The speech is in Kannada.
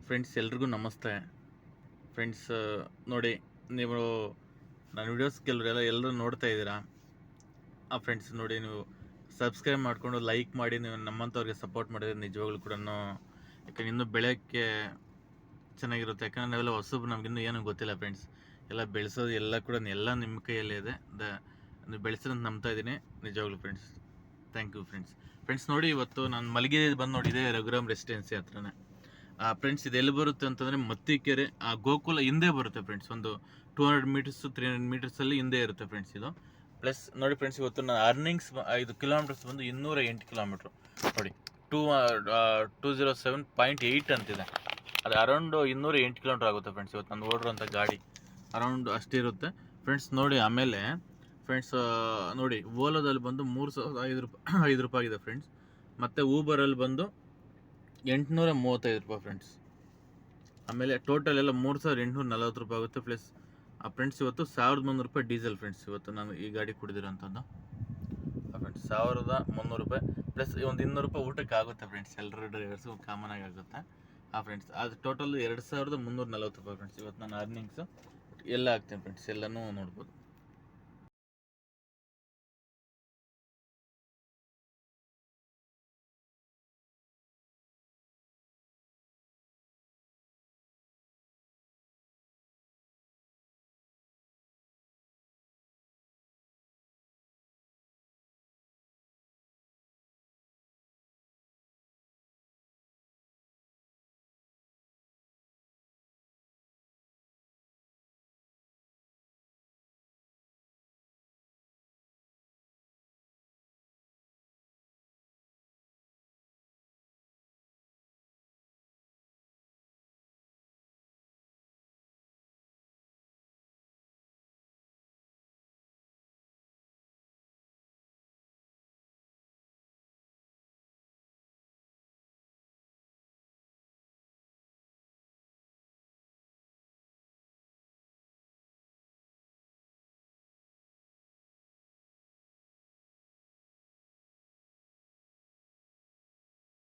ಫ್ರೆಂಡ್ಸ್ ಎಲ್ರಿಗೂ ನಮಸ್ತೆ. ಫ್ರೆಂಡ್ಸ್ ನೋಡಿ, ನೀವು ನನ್ನ ವೀಡಿಯೋಸ್ ಎಲ್ಲರೂ ನೋಡ್ತಾ ಇದ್ದೀರಾ. ಫ್ರೆಂಡ್ಸ್ ನೋಡಿ, ನೀವು ಸಬ್ಸ್ಕ್ರೈಬ್ ಮಾಡಿಕೊಂಡು ಲೈಕ್ ಮಾಡಿ ನೀವು ನಮ್ಮಂಥವ್ರಿಗೆ ಸಪೋರ್ಟ್ ಮಾಡಿದ್ರೆ ನಿಜವಾಗ್ಲೂ ಕೂಡ ಯಾಕಂದ್ರೆ ಇನ್ನೂ ಬೆಳೆಯೋಕ್ಕೆ ಚೆನ್ನಾಗಿರುತ್ತೆ. ಯಾಕಂದರೆ ನಾವೆಲ್ಲ ಹೊಸಬ್ರು, ನಮಗಿನ್ನೂ ಏನೂ ಗೊತ್ತಿಲ್ಲ ಫ್ರೆಂಡ್ಸ್. ಎಲ್ಲ ಬೆಳೆಸೋದು ಎಲ್ಲ ಕೂಡ ಎಲ್ಲ ನಿಮ್ಮ ಕೈಯಲ್ಲೇ ಇದೆ. ನೀವು ಬೆಳೆಸೋದಂತ ನಂಬ್ತಾ ಇದ್ದೀನಿ ನಿಜವಾಗ್ಲೂ friends. Thank you friends. Friends ನೋಡಿ, ಇವತ್ತು ನಾನು ಮಲಗಿದೆ ಬಂದು ನೋಡಿದೆ ರಘುರಾಮ್ ರೆಸಿಡೆನ್ಸಿ ಹತ್ರನೇ. ಫ್ರೆಂಡ್ಸ್ ಇದು ಎಲ್ಲಿ ಬರುತ್ತೆ ಅಂತಂದರೆ ಮತ್ತಿಕೆರೆ ಗೋಕುಲ ಹಿಂದೆ ಬರುತ್ತೆ ಫ್ರೆಂಡ್ಸ್. ಒಂದು 200 ಮೀಟರ್ಸು 300 ಮೀಟರ್ಸಲ್ಲಿ ಹಿಂದೆ ಇರುತ್ತೆ ಫ್ರೆಂಡ್ಸ್ ಇದು. ಪ್ಲಸ್ ನೋಡಿ ಫ್ರೆಂಡ್ಸ್, ಇವತ್ತು ನಾನು ಅರ್ನಿಂಗ್ಸ್ 5 ಕಿಲೋಮೀಟರ್ಸ್ ಬಂದು 208 ಕಿಲೋಮೀಟ್ರು ನೋಡಿ. 207.8 ಅಂತಿದೆ. ಅದು ಅರೌಂಡ್ 208 ಕಿಲೋಮೀಟ್ರ್ ಆಗುತ್ತೆ ಫ್ರೆಂಡ್ಸ್. ಇವತ್ತು ನಾನು ಓಡಿರೋಂಥ ಗಾಡಿ ಅರೌಂಡ್ ಅಷ್ಟಿರುತ್ತೆ ಫ್ರೆಂಡ್ಸ್. ನೋಡಿ ಆಮೇಲೆ ಫ್ರೆಂಡ್ಸ್ ನೋಡಿ, ಓಲಾದಲ್ಲಿ ಬಂದು 3,005 ರೂಪಾಯಿ ಆಗಿದೆ ಫ್ರೆಂಡ್ಸ್. ಮತ್ತು ಊಬರಲ್ಲಿ ಬಂದು 835 ರೂಪಾಯಿ ಫ್ರೆಂಡ್ಸ್. ಆಮೇಲೆ ಟೋಟಲ್ ಎಲ್ಲ 3,840 ರೂಪಾಯಿ ಆಗುತ್ತೆ. ಪ್ಲಸ್ ಫ್ರೆಂಡ್ಸ್ ಇವತ್ತು 1,300 ರೂಪಾಯಿ ಡೀಸೆಲ್ ಫ್ರೆಂಡ್ಸ್. ಇವತ್ತು ನಾನು ಈ ಗಾಡಿ ಕುಡಿದಿರೋಂಥದ್ದು ಫ್ರೆಂಡ್ಸ್ 1,300 ರೂಪಾಯಿ ಪ್ಲಸ್ ಒಂದು 200 ರೂಪಾಯಿ ಊಟಕ್ಕೆ ಆಗುತ್ತೆ ಫ್ರೆಂಡ್ಸ್. ಎಲ್ಲರ ಡ್ರೈವರ್ಸು ಕಾಮನ್ ಆಗಿ ಆಗುತ್ತೆ ಫ್ರೆಂಡ್ಸ್. ಅದು ಟೋಟಲ್ 2,340 ರೂಪಾಯಿ ಫ್ರೆಂಡ್ಸ್. ಇವತ್ತು ನಾನು ಅರ್ನಿಂಗ್ಸು ಎಲ್ಲ ಹಾಕ್ತೀನಿ ಫ್ರೆಂಡ್ಸ್, ಎಲ್ಲನೂ ನೋಡ್ಬೋದು.